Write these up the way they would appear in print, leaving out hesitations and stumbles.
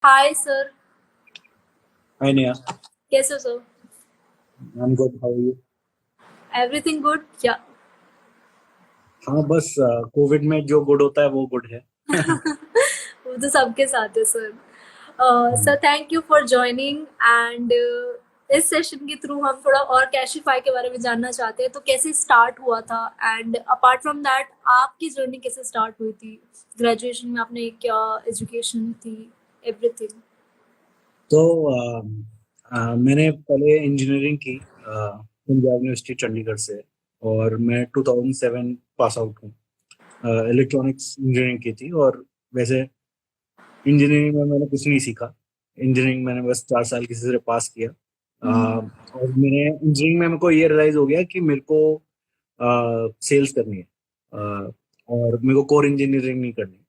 Hi sir. Hi Neha, कैसे हो sir? I'm good. How are you? Everything good क्या? हाँ बस कोविड में जो गुड होता है वो गुड है। वो तो सबके साथ है sir. Hmm. Sir thank you for joining and इस सेशन के थ्रू हम थोड़ा और कैशिफाई के बारे में जानना चाहते हैं, तो कैसे स्टार्ट हुआ था एंड अपार्ट फ्रॉम दैट आपकी जर्नी कैसे स्टार्ट हुई थी? ग्रेजुएशन में आपने क्या एजुकेशन थी, एवरीथिंग। तो मैंने पहले इंजीनियरिंग की पंजाब यूनिवर्सिटी चंडीगढ़ से। और मैं 2007 पास आउट हूँ। इलेक्ट्रॉनिक्स इंजीनियरिंग की थी। और वैसे इंजीनियरिंग में मैंने कुछ नहीं सीखा। इंजीनियरिंग मैंने बस 4 साल किसी से पास किया। और मैंने इंजीनियरिंग में मेरे को ये रियलाइज हो गया कि मेरे को सेल्स करनी है। और मेरे को कोर इंजीनियरिंग नहीं करनी।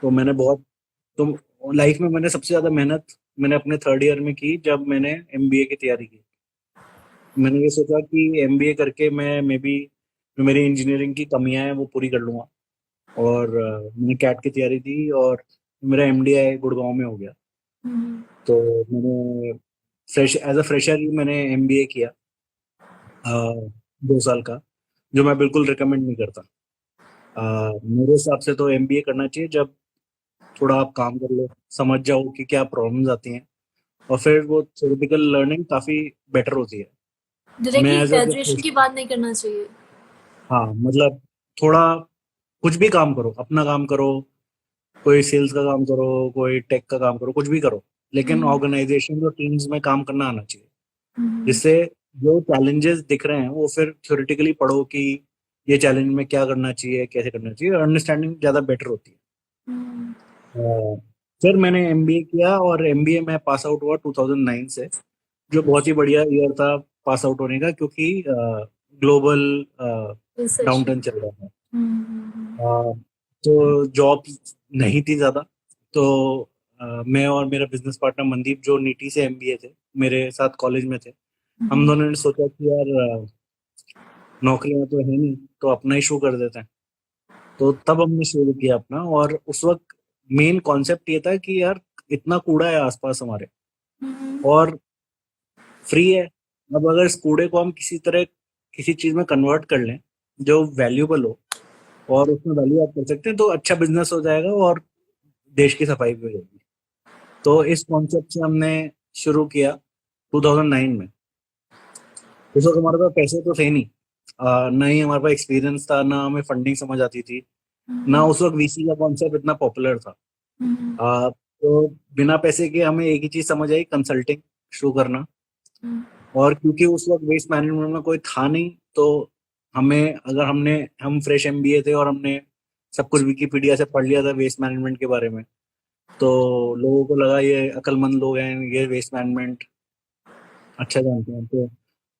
तो मैंने बहुत तो लाइफ में मैंने सबसे ज्यादा मेहनत मैंने अपने थर्ड ईयर में की, जब मैंने एमबीए की तैयारी की। मैंने ये सोचा कि एमबीए करके मैं मे बी जो मेरी इंजीनियरिंग की कमियां हैं वो पूरी कर लूंगा। और मैंने कैट की तैयारी दी और मेरा एमडीआई गुड़गांव में हो गया। तो मैंने एज अ फ्रेशर ही मैंने एमबीए किया, 2 साल का, जो मैं बिल्कुल रिकमेंड नहीं करता। मेरे हिसाब से तो एमबीए करना चाहिए जब थोड़ा आप काम कर लो, समझ जाओ कि क्या प्रॉब्लम्स आती हैं, और फिर वो थ्योरेटिकल लर्निंग काफी बेटर होती है। मैं डायरेक्टली एज अ ग्रेजुएशन की बात नहीं करना चाहिए। हाँ मतलब थोड़ा कुछ भी काम करो, अपना काम करो, कोई सेल्स का काम करो, कोई टेक का काम करो, कुछ भी करो, लेकिन हम्म, ऑर्गेनाइजेशन और टीम्स में काम करना आना चाहिए। हम्म, जिससे जो चैलेंजेस दिख रहे हैं वो फिर थ्योरेटिकली पढ़ो कि ये चैलेंज में क्या करना चाहिए, कैसे करना चाहिए, अंडरस्टैंडिंग ज्यादा बेटर होती है। हम्म, अ, फिर मैंने एमबीए किया और एमबीए में पास आउट हुआ 2009 से, जो बहुत ही बढ़िया ईयर था पास आउट होने का, क्योंकि ग्लोबल रिसेशन। डाउनटर्न चल रहा था। हम्म। अ, तो जॉब नहीं थी ज्यादा। तो मैं और मेरा बिजनेस पार्टनर मनदीप, जो नीटी से एमबीए थे, मेरे साथ कॉलेज में थे, हम हम्म, दोनों ने सोचा कि यार नौकरियां तो है नहीं, तो अपना ही शुरू कर देते हैं। तो तब हमने शुरू किया अपना। और उस वक्त मेन कॉन्सेप्ट ये था कि यार इतना कूड़ा है आसपास हमारे, हम्म, और फ्री है। अब अगर इस कूड़े को हम किसी तरह किसी चीज में कन्वर्ट कर लें जो वैल्यूएबल हो, और उसमें वैल्यू ऐड कर सकते हैं, तो अच्छा बिजनेस हो जाएगा और देश की सफाई भी हो जाएगी। तो इस कॉन्सेप्ट से हमने शुरू किया 2009 में। उस वक्त हमारे पास पैसे तो थे नहीं, ना ही हमारे पास एक्सपीरियंस था, ना हमें फंडिंग समझ आती थी, ना हम्म, उस वक्त वीसी का कॉन्सेप्ट इतना पॉपुलर था। हम्म, तो बिना पैसे के हमें एक ही चीज समझ आई, कंसल्टिंग शुरू करना। और क्योंकि उस वक्त वेस्ट मैनेजमेंट में कोई था नहीं, तो हमें अगर हम फ्रेश एमबीए थे और हमने सब कुछ विकिपीडिया से पढ़ लिया था वेस्ट मैनेजमेंट के बारे में, तो लोगों को लगा ये अक्लमंद लोग हैं, ये वेस्ट मैनेजमेंट अच्छा जानते हैं। तो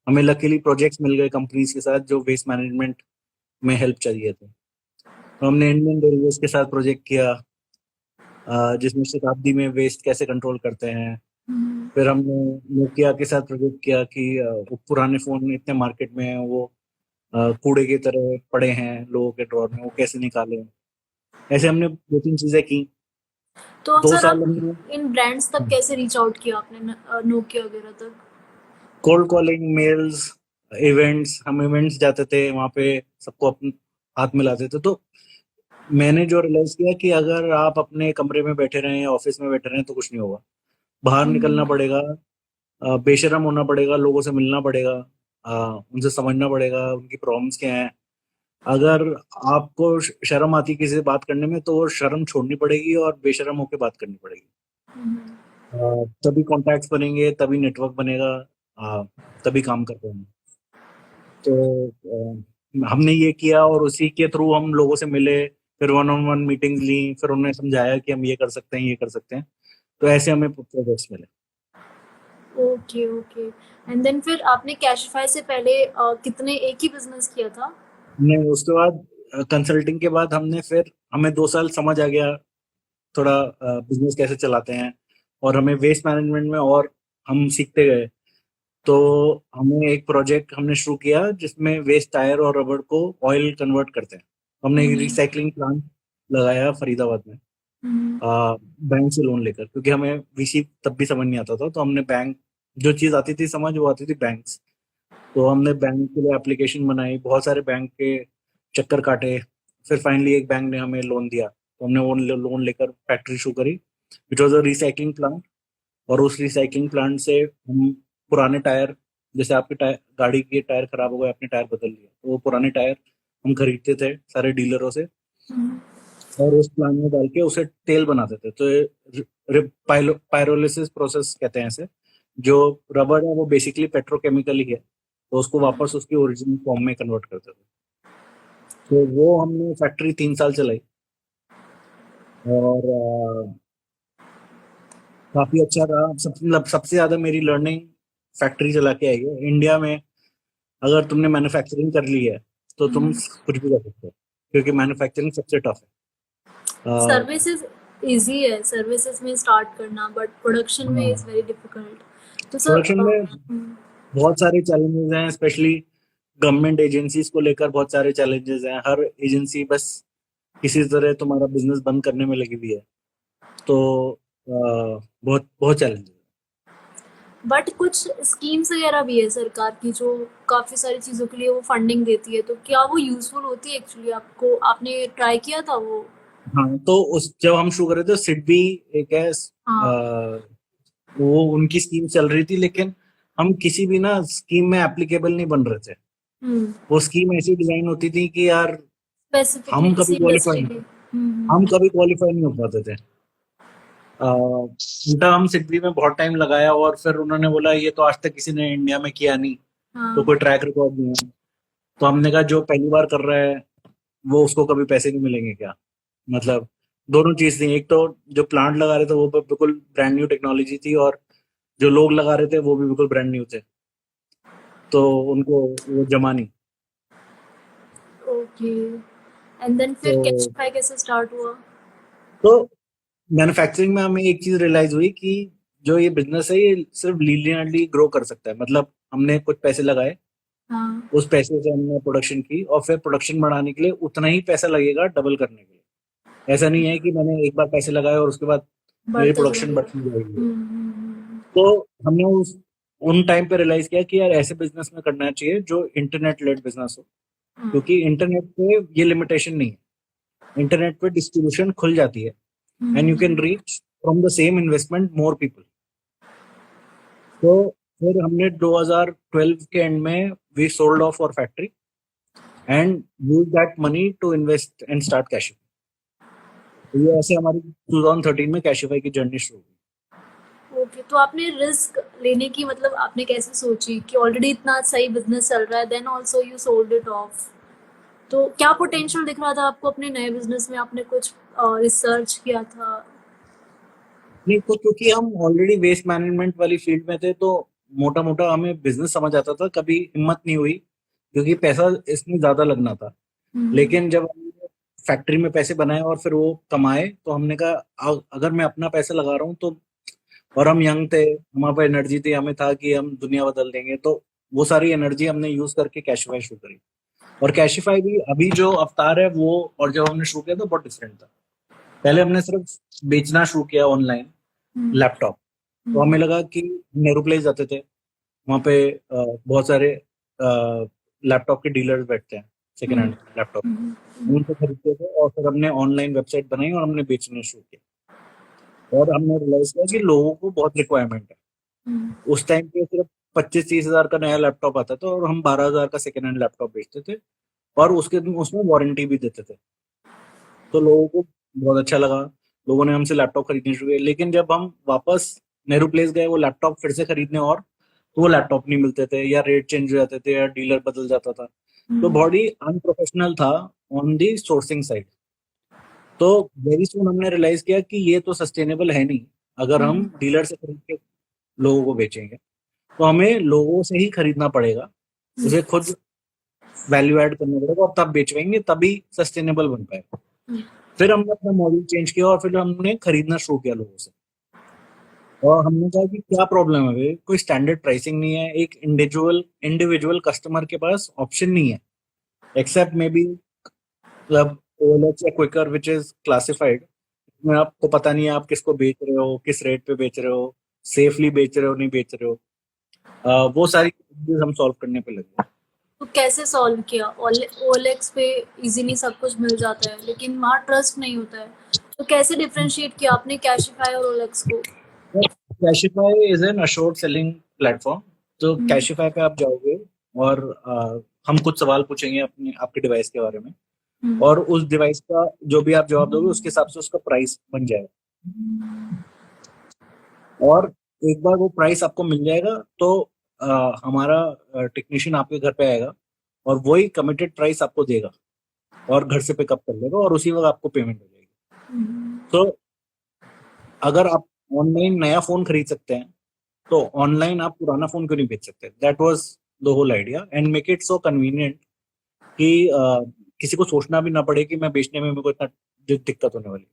हमें लकीली प्रोजेक्ट्स मिल गए कंपनीज के साथ जो वेस्ट मैनेजमेंट में हेल्प चाहिए थे। तो हमने इंडियन रेलवेज के साथ प्रोजेक्ट किया, जिसमें शताब्दी में वेस्ट कैसे कंट्रोल करते हैं। हम्म, फिर हमने नोकिया के साथ प्रोजेक्ट किया कि वो पुराने फोन इतने मार्केट में हैं, वो कूड़े की तरह पड़े हैं लोगों के ड्रॉर में, वो कैसे निकालें। ऐसे हमने 2-3 चीजें की। तो दो सर साल आप हमने इन ब्रांड्स तक कैसे रीच आउट किया आपने, नोकिया वगैरह तक? कोल्ड कॉलिंग, मेल्स, इवेंट्स, हम इवेंट्स जाते थे, वहां पे सबको अपने हाथ मिलाते थे। तो मैंने जो रियलाइज किया कि अगर आप अपने कमरे में बैठे रहें या ऑफिस में बैठे रहें तो कुछ नहीं होगा। बाहर निकलना हम्म, पड़ेगा, बेशरम होना पड़ेगा, लोगों से मिलना पड़ेगा, उनसे समझना पड़ेगा उनकी प्रॉब्लम्स क्या हैं। अगर आपको शर्म आती है किसी से बात करने में, तो वो शर्म छोड़नी पड़ेगी और बेशर्म होकर बात करनी पड़ेगी। तभी कॉन्टैक्ट्स बनेंगे, तभी नेटवर्क बनेगा, तभी काम कर पाएंगे। तो हमने ये किया और उसी के थ्रू हम लोगों से मिले, फिर वन ऑन वन मीटिंग्स ली, फिर उन्होंने समझाया कि हम ये कर सकते हैं, ये कर सकते हैं। तो ऐसे हमें प्रोजेक्ट्स मिले। Okay okay. एंड देन फिर आपने कैशिफाई से पहले कितने एक ही बिजनेस किया था? नहीं, उसके बाद कंसल्टिंग के बाद हमें 2 साल समझ आ गया थोड़ा बिजनेस कैसे चलाते हैं, और हमें वेस्ट मैनेजमेंट में और हम सीखते गए। तो हमें एक प्रोजेक्ट हमने शुरू किया जिसमें वेस्ट टायर और रबड़ को ऑयल कन्वर्ट करते हैं। हमने एक हम्म, रिसाइकलिंग प्लांट लगाया फरीदाबाद में। बैंक से लोन लेकर, क्योंकि हमें वीसी तब भी समझ नहीं आता था, तो हमने बैंक, जो चीज आती थी समझ, वो आती थी बैंक्स। तो हमने बैंक के लिए एप्लीकेशन बनाई, बहुत सारे बैंक के चक्कर काटे, फिर फाइनली एक बैंक ने हमें लोन दिया, तो हमने वो लोन लेकर फैक्ट्री शुरू करी, which was a recycling plant. और उस रिसाइकलिंग प्लांट से हम पुराने टायर, जैसे आपके टायर, गाड़ी के टायर खराब हो गए, अपने टायर बदल लिए, तो वो पुराने टायर हम खरीदते थे सारे डीलरों से, और उस प्लांट में डाल के उसे तेल बनाते थे। तो ये पायरोलिसिस प्रोसेस कहते हैं इसे। जो रबर है वो बेसिकली पेट्रोकेमिकल ही है, तो उसको वापस उसकी ओरिजिनल फॉर्म में कन्वर्ट करते थे। तो वो हमने फैक्ट्री 3 साल चलाई, और काफी अच्छा रहा। मतलब सबसे ज्यादा मेरी लर्निंग फैक्ट्री चला के आई है इंडिया में। अगर तुमने मैन्युफैक्चरिंग कर ली है तो तुम कुछ भी कर सकते हो, क्योंकि मैन्युफैक्चरिंग सबसे टफ है। सर्विसेज इजी है सर्विसेज में स्टार्ट करना, बट प्रोडक्शन में इज वेरी डिफिकल्ट। तो प्रोडक्शन सर में बहुत सारे चैलेंजेस हैं, स्पेशली गवर्नमेंट एजेंसीज को लेकर बहुत सारे चैलेंजेस हैं। हर एजेंसी बस किसी तरह तुम्हारा बिजनेस बंद करने में लगी हुई है, तो बहुत बहुत चैलेंजेस है। बट कुछ स्कीम्स वगैरह भी है सरकार की जो काफी सारी चीजों के लिए वो फंडिंग देती है, तो क्या वो यूजफुल होती है एक्चुअली? आपको आपने ट्राई किया था वो? हाँ, तो उस जब हम शुरू करे थे, सिडबी एक है, हाँ। वो उनकी स्कीम चल रही थी, लेकिन हम किसी भी ना स्कीम में एप्लीकेबल नहीं बन रहे थे। वो स्कीम ऐसी डिजाइन होती थी कि यार स्पेसिफिकली हम कभी किसी क्वालिफाई इंडस्ट्री के। हम कभी क्वालिफाई नहीं हो पाते थे। उल्टा हम सिडबी में बहुत टाइम लगाया, और फिर उन्होंने बोला ये तो आज तक किसी ने इंडिया में किया नहीं, तो हाँ। कोई ट्रैक रिकॉर्ड नहीं है। तो हमने कहा जो पहली बार कर रहा है वो उसको कभी पैसे नहीं मिलेंगे क्या? मतलब दोनों चीज थी, एक तो जो प्लांट लगा रहे थे वो बिल्कुल ब्रांड न्यू टेक्नोलॉजी थी, और जो लोग लगा रहे थे वो भी बिल्कुल ब्रांड न्यू थे, तो उनको वो जमा नहीं। ओके। एंड देन तो फिर कैशफाई कैसे स्टार्ट हुआ? तो मैन्युफैक्चरिंग में हमें एक चीज रियलाइज हुई कि जो ये बिजनेस है ये सिर्फ लीनियरली ग्रो कर सकता है। मतलब हमने कुछ पैसे लगाए, हाँ। उस पैसे से हमने प्रोडक्शन की, और फिर प्रोडक्शन बढ़ाने के लिए उतना ही पैसा लगेगा डबल करने के लिए। ऐसा नहीं है कि मैंने एक बार पैसे लगाए और उसके बाद मेरी बढ़ता चला प्रोडक्शन गया। बढ़ती जाएगी। हम्म। तो हमने उन टाइम पे रियलाइज किया कि यार ऐसे बिजनेस में करना चाहिए जो इंटरनेट लेड बिजनेस हो, क्योंकि इंटरनेट पे ये लिमिटेशन नहीं है। इंटरनेट पे डिस्ट्रीब्यूशन खुल जाती है, and you can reach from the same investment more people. तो फिर हमने 2012 के एंड में we sold off our factory and use that money to invest and start Cashify. तो ये ऐसे हमारी 2013 में कैशिफाई की जर्नी शुरू हुई। ओके, तो आपने रिस्क लेने की मतलब आपने कैसे सोची कि ऑलरेडी इतना सही बिजनेस चल रहा है, then also you sold it off? तो क्या पोटेंशियल दिख रहा था आपको अपने नए बिजनेस में? आपने कुछ रिसर्च किया था? नहीं, तो क्योंकि हम ऑलरेडी वेस्ट मैनेजमेंट वाली फील्ड में थे, तो मोटा मोटा हमें बिजनेस समझ आता था। कभी हिम्मत नहीं हुई, क्योंकि पैसा इसमें ज्यादा लगना था। लेकिन जब हमने फैक्ट्री में पैसे बनाए और फिर वो कमाए, तो हमने कहा अगर मैं अपना पैसा लगा रहा हूँ तो, और हम यंग थे, हमारे पास एनर्जी थी, हमें था कि हम दुनिया बदल देंगे, तो वो सारी एनर्जी हमने यूज करके कैशिफाई शुरू करी। और कैशिफाई भी अभी जो अवतार है वो, और जब हमने शुरू किया तो बहुत डिफरेंट था। पहले हमने सिर्फ बेचना शुरू किया ऑनलाइन लैपटॉप। तो हमें लगा कि नेहरू प्लेस जाते थे, वहाँ पे बहुत सारे लैपटॉप के डीलर्स बैठते हैं, सेकेंड हैंड लैपटॉप, उनसे खरीदते थे, और फिर हमने ऑनलाइन वेबसाइट बनाई और हमने बेचने शुरू किया। और हमने रियलाइज किया कि लोगों को बहुत रिक्वायरमेंट है। उस टाइम पे सिर्फ 25-30 हजार का नया लैपटॉप आता था, और हम 12 हजार का सेकेंड हैंड लैपटॉप बेचते थे, और उसके उसमें वारंटी भी देते थे। तो लोगों को बहुत अच्छा लगा, लोगों ने हमसे लैपटॉप खरीदने शुरू किए। लेकिन जब हम वापस नेहरू प्लेस गए वो लैपटॉप फिर से खरीदने, और तो वो लैपटॉप नहीं मिलते थे, या रेट चेंज हो जाते थे, या डीलर बदल जाता था। तो बहुत ही अनप्रोफेशनल था ऑन दी सोर्सिंग साइड। तो वेरी सुन हमने रियलाइज किया कि ये तो सस्टेनेबल है नहीं। अगर हम डीलर से खरीद के लोगों को बेचेंगे, तो हमें लोगों से ही खरीदना पड़ेगा, उसे खुद वैल्यू ऐड करना पड़ेगा, और तब बेचेंगे, तभी सस्टेनेबल बन पाएगा। फिर हमने अपना मॉडल चेंज किया, और फिर हमने खरीदना शुरू किया लोगों से। और हमने कहा कि क्या प्रॉब्लम है भाई, कोई स्टैंडर्ड प्राइसिंग नहीं है, एक इंडिविजुअल कस्टमर के पास ऑप्शन नहीं है, एक्सेप्ट मे बी मतलब OLX या क्विकर विच इज क्लासिफाइड, में आपको पता नहीं है आप किसको बेच रहे हो, किस रेट पे बेच रहे हो, सेफली बेच रहे हो नहीं बेच रहे हो। वो सारी चीजें हम सॉल्व करने पे लगे। तो कैसे सॉल्व किया? ओएलएक्स पे इजीली सब कुछ मिल जाता है, लेकिन वहाँ ट्रस्ट नहीं होता है। तो कैसे डिफरेंशिएट किया आपने कैशिफाई और ओएलएक्स को? Cashify is an assured selling platform. तो हम्म, कैशिफाई पे आप जाओगे और हम कुछ सवाल पूछेंगे अपने आपके डिवाइस के बारे में, हम्म, और उस डिवाइस का जो भी आप जवाब दोगे उसके हिसाब से उसका प्राइस बन जाएगा। और एक बार वो प्राइस आपको मिल जाएगा तो हमारा टेक्नीशियन आपके घर पे आएगा और वही कमिटेड प्राइस आपको देगा और घर से पिकअप कर लेगा और उसी वक्त आपको पेमेंट हो जाएगी। हम्म। तो अगर आप ऑनलाइन नया फोन खरीद सकते हैं तो ऑनलाइन आप पुराना फोन क्यों नहीं बेच सकते? That was the whole idea, and make it so convenient कि किसी को सोचना भी ना पड़े कि मैं बेचने में मेरे को इतना दिक्कत होने वाली।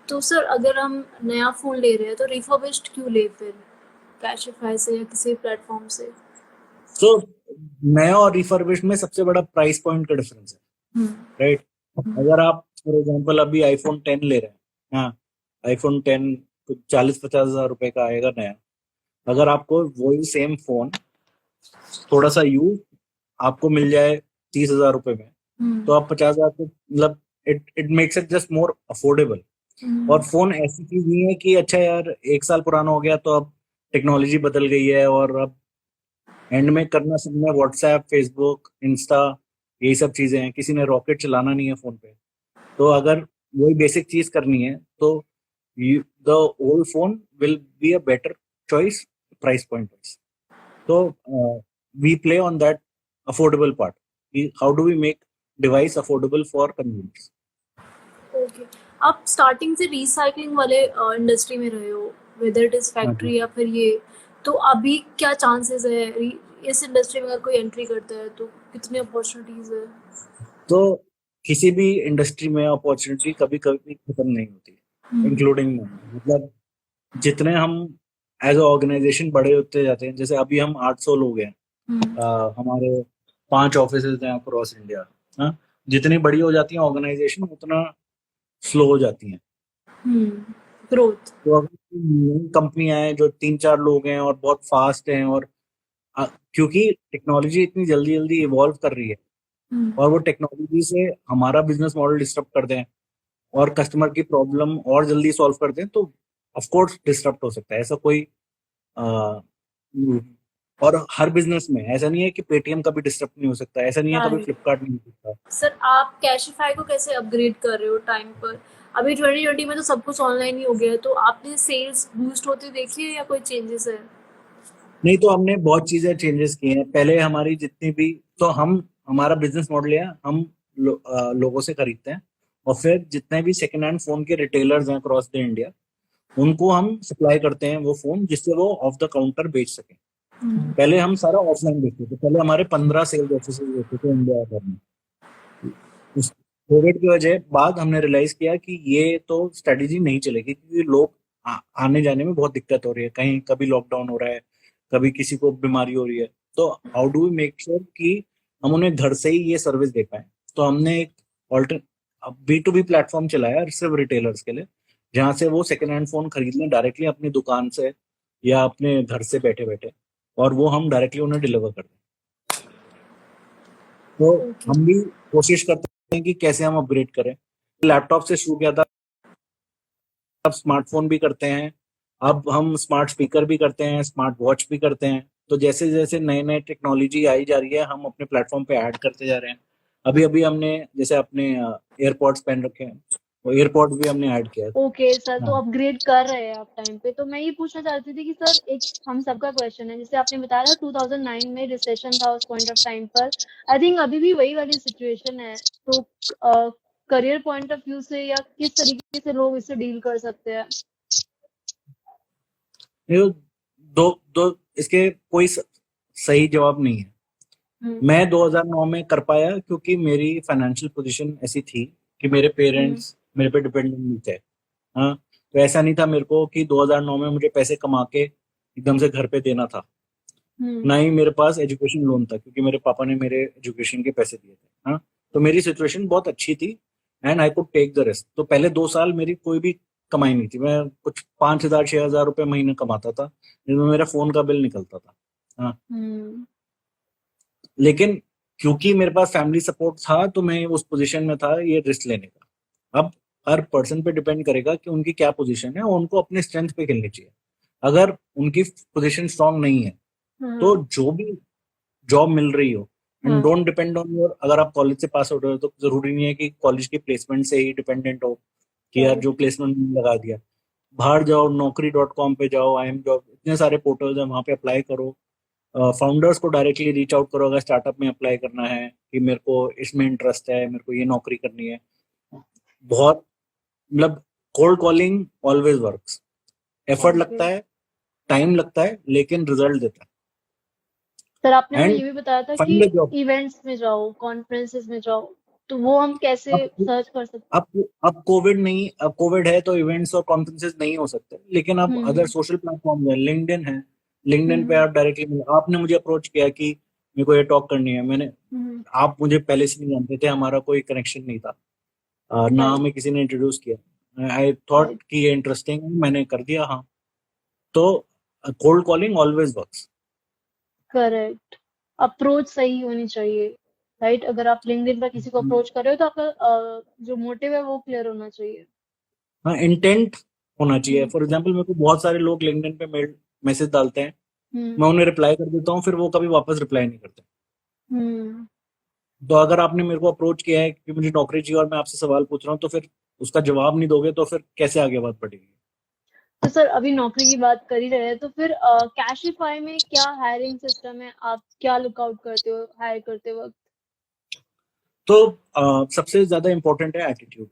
तो सर अगर हम नया फ़ोन ले रहे हैं तो रिफर्बिश्ड क्यों ले फिर? कैशिफाई से या किसी प्लेटफ़ॉर्म से? सो नया और रिफर्बिश्ड में सबसे बड़ा प्राइस पॉइंट का डिफरेंस है, हुँ, राइट? हुँ, अगर आप फॉर एग्जांपल अभी आईफोन 10 ले रहे हैं, हाँ, आईफोन 10 कुछ 40-50 हजार रुपए का आएगा नया। अगर आपको वही सेम फोन थोड़ा सा यूज आपको मिल जाए 30 हजार रुपए में, हुँ, तो आप 50 हजार को मतलब it makes it just more affordable. हुँ, और फोन ऐसी चीज नहीं है कि अच्छा यार 1 साल पुराना हो गया तो अब टेक्नोलॉजी बदल गई है और अब एंड में करना सब में व्हाट्सएप, फेसबुक, इंस्टा, यही सब चीजें हैं। किसी ने रॉकेट चलाना नहीं है फोन पे। तो अगर वही बेसिक चीज करनी है तो the old phone will be a better choice price point wise. तो we play on that affordable part, how do we make device affordable for consumers. Okay. आप स्टार्टिंग से रिसाइक्लिंग वाले इंडस्ट्री में रहे हो, वेदर इट इज़ हाँ जी। Factory या फिर ये, तो अभी क्या चांसेस है इस इंडस्ट्री में अगर कोई एंट्री करता है तो कितनी अपॉर्चुनिटीज़ है? तो किसी भी इंडस्ट्री में अपॉर्चुनिटी कभी कभी खत्म नहीं होती, हुँ, इंक्लूडिंग मतलब जितने हम एज ऑर्गेनाइजेशन बड़े होते जाते हैं, जैसे अभी हम 800 लोग हैं, हुँ, हमारे 5 ऑफिसेज हैं अक्रॉस इंडिया। हाँ, जितनी बड़ी हो जाती है ऑर्गेनाइजेशन उतना स्लो हो जाती हैं। हुँ, ग्रोथ। तो अगर नई कंपनियां हैं जो 3-4 लोग हैं और बहुत फास्ट हैं, और अ, क्योंकि टेक्नोलॉजी इतनी जल्दी जल्दी इवॉल्व कर रही है, हुँ, और वो टेक्नोलॉजी से हमारा बिजनेस मॉडल डिस्टर्ब कर दें और कस्टमर की प्रॉब्लम और जल्दी सॉल्व कर दें, तो ऑफ कोर्स डिस्टर्ब हो सकता है। ऐसा कोई अ, और हर बिजनेस में ऐसा नहीं है कि पेटीएम कभी डिस्टर्ब नहीं हो सकता, ऐसा नहीं है कभी राइट। फ्लिपकार्ट नहीं हो सकता। सर आप कैशिफाई को कैसे अपग्रेड कर रहे हो टाइम पर? अभी 2020 में तो सब कुछ ऑनलाइन ही हो गया है, तो आपने सेल्स बूस्ट होते देखी है या कोई चेंजेस है? नहीं, तो हमने बहुत चीजें चेंजेस की हैं। पहले हमारी जितनी भी, तो हम हमारा बिजनेस मॉडल है, हम लोगों से खरीदते हैं और फिर जितने भी सेकेंड हैंड फोन के रिटेलर्स हैं अक्रॉस द इंडिया, उनको हम सप्लाई करते हैं वो फोन, जिससे वो ऑफ द काउंटर बेच सकें। हम्म, पहले हम सारा ऑफलाइन बेचते थे, पहले हमारे 15 सेल्स ऑफिस होते थे इंडिया भर में। उस कोविड की वजह बाद हमने रियलाइज किया कि ये तो स्ट्रेटेजी नहीं चलेगी, क्योंकि लोग आने जाने में बहुत दिक्कत हो रही है, कहीं कभी लॉकडाउन हो रहा है, कभी किसी को बीमारी हो रही है। तो how do we make sure कि हम उन्हें घर से ही ये सर्विस दे पाए? तो हमने एक ऑल्टर B2B प्लेटफॉर्म चलाया सिर्फ रिटेलर्स के लिए, जहां से वो सेकेंड हैंड फोन खरीद लें डायरेक्टली अपनी दुकान से या अपने घर से बैठे बैठे, और वो हम डायरेक्टली उन्हें डिलीवर कर दें। तो ओके। हम भी कोशिश करते हैं कि कैसे हम अपग्रेड करें। लैपटॉप से शुरू किया था, अब स्मार्टफोन भी करते हैं, अब हम स्मार्ट स्पीकर भी करते हैं, स्मार्ट वॉच भी करते हैं। तो जैसे जैसे नए नए टेक्नोलॉजी आई जा रही है हम अपने प्लेटफॉर्म पे ऐड करते जा रहे हैं। अभी अभी हमने जैसे अपने एयरपॉड्स पहन रखे हैं, वो एयरपॉड्स भी हमने ऐड किया है। ओके सर, तो हाँ। अपग्रेड कर रहे हैं आप टाइम पे। तो मैं ये पूछना चाहती थी कि सर एक हम सबका क्वेश्चन है, जैसे आपने बताया 2009 में रिसेशन था उस पॉइंट ऑफ टाइम पर। आई थिंक अभी भी वही वाली सिचुएशन है। तो करियर पॉइंट ऑफ व्यू से या किस तरीके से लोग इससे डील कर सकते हैं? ये दो दो इसके कोई सही जवाब नहीं है। हम्म, मैं 2009 में कर पाया क्योंकि मेरी फाइनेंशियल पोजीशन ऐसी थी कि मेरे हम्म, पेरेंट्स मेरे पे डिपेंडेंट नहीं थे। हाँ, तो ऐसा नहीं था मेरे को कि 2009 में मुझे पैसे कमा के एकदम से घर पे देना था। हम्म, ना ही मेरे पास एजुकेशन लोन था, क्योंकि मेरे पापा ने मेरे एजुकेशन के पैसे दिए थे। हाँ, तो मेरी सिचुएशन बहुत अच्छी थी, and I could take the risk. तो पहले 2 साल मेरी कोई भी कमाई नहीं थी, मैं कुछ 5,000 6,000 रुपए महीने कमाता था, जिसमें मेरा फोन का बिल निकलता था। हाँ, हम्म। लेकिन क्योंकि मेरे पास फैमिली सपोर्ट था तो मैं उस पोजीशन में था ये रिस्क लेने का। अब हर पर्सन पे डिपेंड करेगा कि उनकी क्या पोजीशन है और उनको अपने स्ट्रेंथ पे खेलनी चाहिए। अगर उनकी पोजीशन स्ट्रांग नहीं है तो हाँ। जो भी जॉब मिल रही हो, एंड हाँ। डोंट डिपेंड ऑन योर, अगर आप कॉलेज से पास आउट हो तो जरूरी नहीं है कि कॉलेज की प्लेसमेंट से ही डिपेंडेंट हो कि यार राइट। जो प्लेसमेंट लगा दिया। बाहर जाओ, Naukri.com पे जाओ, आई एम जॉब, इतने सारे पोर्टल्स हैं, वहां पे अप्लाई करो। फाउंडर्स को डायरेक्टली रीच आउट करो अगर स्टार्टअप में अप्लाई करना है कि मेरे को इसमें इंटरेस्ट है, मेरे को ये नौकरी करनी है। बहुत, मतलब cold calling always works. Effort okay. लगता है, टाइम लगता है, लेकिन रिजल्ट देता सर आपने है। हमें एंड ये भी बताया था कि फाइंड अ जॉब। इवेंट्स में जाओ, कॉन्फ्रेंसेस में जाओ, तो वो हम कैसे अब सर्च कर सकते अब कोविड नहीं, अब कोविड है तो इवेंट्स और कॉन्फ्रेंसेस नहीं हो सकते, लेकिन अब हैं? अदर सोशल प्लेटफॉर्म है, लिंक्डइन है। लिंक्डइन पे हम्म। आप डायरेक्टली, आपने मुझे अप्रोच किया कि मेरे को ये टॉक करनी है, मैंने, हम्म। आप मुझे पहले से नहीं जानते थे, हमारा कोई कनेक्शन नहीं था, ना राइट। हमें किसी ने इंट्रोड्यूस किया। I thought right. कि ये इंटरेस्टिंग है, मैंने कर दिया। हाँ, तो cold calling always works. Correct. Approach सही होनी चाहिए। राइट, अगर आप लिंक्डइन पर किसी को अप्रोच कर रहे हो तो आपका जो मोटिव है वो क्लियर होना चाहिए। हाँ, इंटेंट होना चाहिए। हम्म। फॉर एग्जाम्पल मेरे को बहुत सारे लोग लिंक्डइन पे मेल मैसेज डालते हैं, हम्म। मैं उन्हें रिप्लाई कर देता हूँ, फिर वो कभी वापस रिप्लाई नहीं करते। हम्म। तो अगर आपने मेरे को अप्रोच किया है कि मुझे नौकरी चाहिए और मैं आपसे सवाल पूछ रहा हूँ, तो फिर उसका जवाब नहीं दोगे तो फिर कैसे आगे बात बढ़ेगी। तो सर अभी नौकरी की बात कर ही रहे हैं, तो फिर कैशिफाई में क्या हायरिंग सिस्टम है, आप क्या लुकआउट करते हो हायर करते वक्त? तो सबसे ज्यादा इम्पोर्टेंट है एटीट्यूड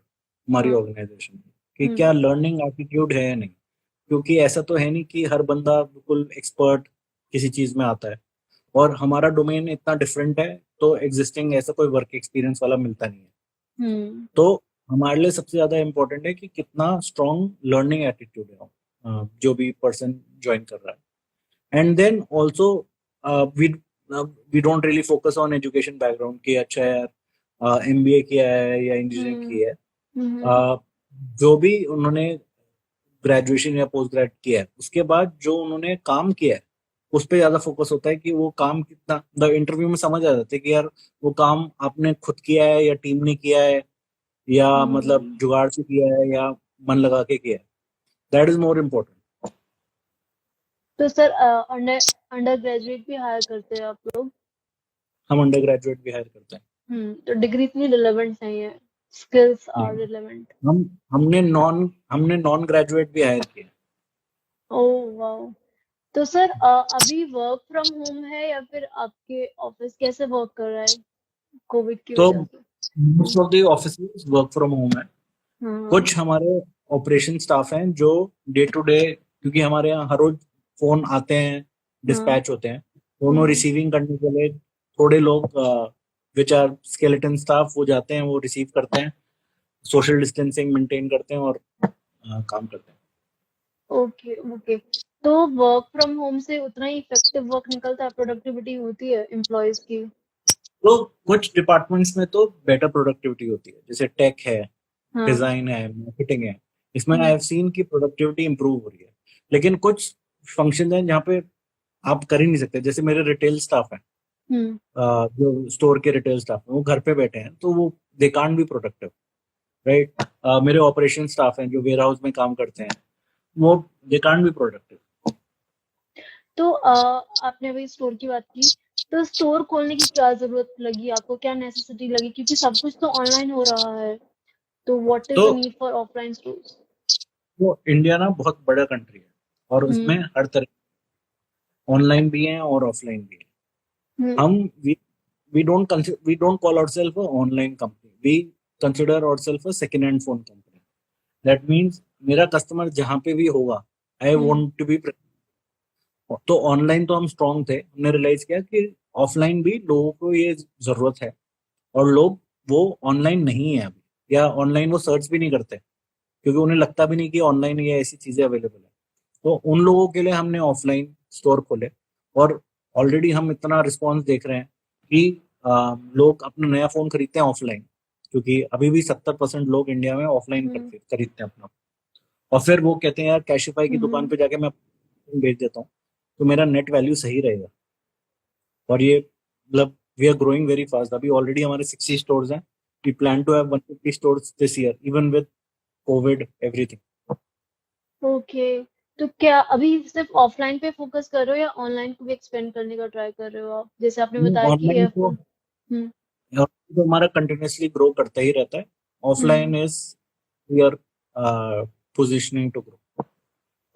हमारी हाँ। ऑर्गेनाइजेशन में, कि हम्म। क्या लर्निंग एटीट्यूड है या नहीं। क्योंकि ऐसा तो है नहीं कि हर बंदा बिल्कुल एक्सपर्ट किसी चीज में आता है, और हमारा डोमेन इतना डिफरेंट है, तो एग्जिस्टिंग ऐसा कोई वर्क एक्सपीरियंस वाला मिलता नहीं है। हम्म। तो हमारे लिए सबसे ज्यादा इम्पोर्टेंट है कि कितना स्ट्रॉन्ग लर्निंग एटीट्यूड है जो भी पर्सन ज्वाइन कर रहा है। And then also we we don't really focus on education background कि अच्छा यार एमबीए किया है या इंजीनियरिंग हम्म। की है। हम्म। uh, जो भी उन्होंने ग्रेजुएशन या पोस्ट ग्रेड किया है, उसके बाद जो उन्होंने काम किया है उस पे ज्यादा फोकस होता है कि वो काम कितना, मतलब इंटरव्यू में समझ आ जाता है कि यार वो काम आपने खुद किया है या टीम ने किया है, या मतलब हम्म। जुगाड़ से किया है या मन लगा के किया है। That is more important. तो सर अंडर अंडर ग्रेजुएट भी हायर करते हैं आप लोग? हम अंडर ग्रेजुएट भी हायर करते हैं। तो डिग्री इतनी रिलेवेंट नहीं है, स्किल्स आर नहीं, रिलेवेंट। हम हमने नॉन ग्रेजुएट भी हायर किए। Oh wow. तो सर अभी वर्क फ्रॉम होम है या फिर आपके ऑफिस कैसे वर्क कर रहा है कोविड की तो वजह से? Most of the office work from home है। हाँ। कुछ हमारे ऑपरेशन स्टाफ हैं जो डे टू डे, क्योंकि हमारे यहाँ हर रोज फोन आते हैं, हाँ। डिस्पैच होते हैं, तो उन्हें हम्म। रिसीविंग करने के लिए थोड़े लोग विच आर स्केलेटन स्टाफ, वो जाते हैं, वो रिसीव करते हैं, सोशल डिस्टेंसिंग मेंटेन करते हैं और काम करते हैं। ओके। ओके। तो वर्क फ्रॉम होम से उतना ही इफेक्टिव वर्क निकलता है, प्रोडक्टिविटी होती है एम्प्लॉयज की? तो कुछ डिपार्टमेंट्स में तो बेटर प्रोडक्टिविटी होती है, जैसे टेक है, हाँ। डिजाइन है, मार्केटिंग है, इसमें आई हम्म। हैव सीन की प्रोडक्टिविटी इंप्रूव हो रही है। लेकिन कुछ फंक्शन हैं जहाँ पे आप कर ही नहीं सकते, जैसे मेरे रिटेल स्टाफ है, हम्म। जो स्टोर के रिटेल स्टाफ है वो घर पे बैठे हैं, तो वो they can't be productive, right. मेरे ऑपरेशन स्टाफ हैं जो वेयर हाउस में काम करते हैं, वो दे कांट बी प्रोडक्टिव। तो आपने अभी स्टोर की बात की, तो स्टोर खोलने की क्या जरूरत लगी आपको, क्या नेसेसिटी लगी, क्योंकि सब कुछ तो ऑनलाइन हो रहा है, तो व्हाट इज तो the need for offline stores? वो इंडिया ना बहुत बड़ा कंट्री है, और उसमें हम्म। हर तरह ऑनलाइन भी है और ऑफलाइन भी है। हम्म। हम we don't call ourselves a online company, we consider ourselves a second hand phone company. That means मेरा कस्टमर जहां पे भी होगा, I hmm. Want to be. तो ऑनलाइन तो हम स्ट्रांग थे, हमने रियलाइज किया कि ऑफलाइन भी लोगों को ये जरूरत है, और लोग वो ऑनलाइन नहीं है अभी, या ऑनलाइन वो सर्च भी नहीं करते, क्योंकि उन्हें लगता भी नहीं कि ऑनलाइन ये ऐसी चीजें अवेलेबल है। तो उन लोगों के लिए हमने ऑफलाइन स्टोर खोले, और ऑलरेडी हम इतना रिस्पॉन्स देख रहे हैं कि लोग अपना नया फोन खरीदते हैं ऑफलाइन, क्योंकि अभी भी 70% लोग इंडिया में ऑफलाइन खरीदते हैं अपना। और फिर वो कहते हैं यार कैशिफाई की दुकान पे जाके मैं बेच देता हूँ तो मेरा नेट वैल्यू सही रहेगा। और ये मतलब we are growing very fast. अभी ऑलरेडी हमारे 60 स्टोर्स हैं। We plan to have 150 stores this year even with covid everything. Okay. तो क्या अभी सिर्फ ऑफलाइन पे फोकस कर रहे हो या ऑनलाइन को भी एक्सपेंड करने का ट्राई कर रहे हो आप, जैसे आपने बताया कि ऑनलाइन ईयरफोन। हम्म। तो हमारा कंटिन्यूसली ग्रो करता ही रहता है। Offline is we are positioning to grow.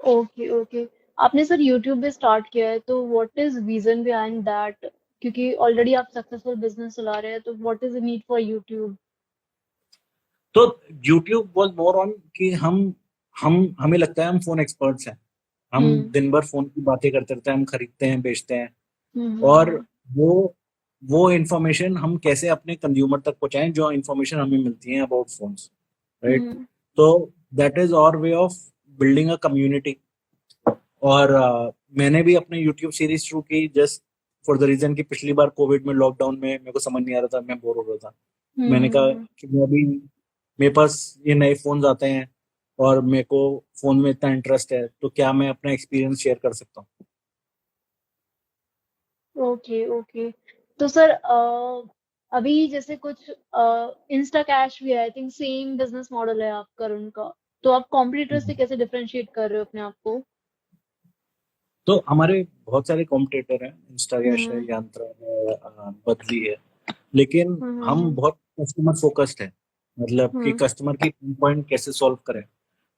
Okay, okay. आपने सर यूट्यूब पे स्टार्ट किया है, तो what is reason behind that? क्योंकि ऑलरेडी आप सक्सेसफुल बिजनेस चला रहे हैं, तो what is the need for YouTube? तो यूट्यूब वॉज मोर ऑन कि हम हमें लगता है हम फोन एक्सपर्ट्स हैं। हम हम्म, दिन भर फोन की बातें करते रहते हैं, हम खरीदते हैं बेचते हैं। और हम्म, वो वो इंफॉर्मेशन हम कैसे अपने कंज्यूमर तक पहुंचाएं जो इंफॉर्मेशन हमें मिलती है अबाउट फोन्स, राइट। हम्म, तो that is our way of building a community. और मैंने भी अपने यूट्यूब सीरीज शुरू की जस्ट फॉर द रीजन कि पिछली बार कोविड में लॉकडाउन में मेरे को समझ नहीं आ रहा था, मैं बोर हो रहा था। मैंने कहा हम्म। कि मैं अभी मेरे पास ये नए फोन्स आते हैं और मेरे को फोन में इतना इंटरेस्ट है तो क्या मैं अपना एक्सपीरियंस शेयर कर सकता हूँ। Okay, okay. तो सर अभी जैसे कुछ इंस्टा कैश भी है, I think same business model है आपका और उनका। तो आप कॉम्पिटिटर से कैसे डिफरेंशिएट कर रहे हो अपने आप को? तो हमारे बहुत सारे कॉम्पिटिटर हैं, इंस्टागैश है, हम्म, यांत्रा है, बदली है। लेकिन हम हम्म, बहुत कस्टमर फोकस्ड है। मतलब कि हम्म। कस्टमर की पॉइंट कैसे सॉल्व करें,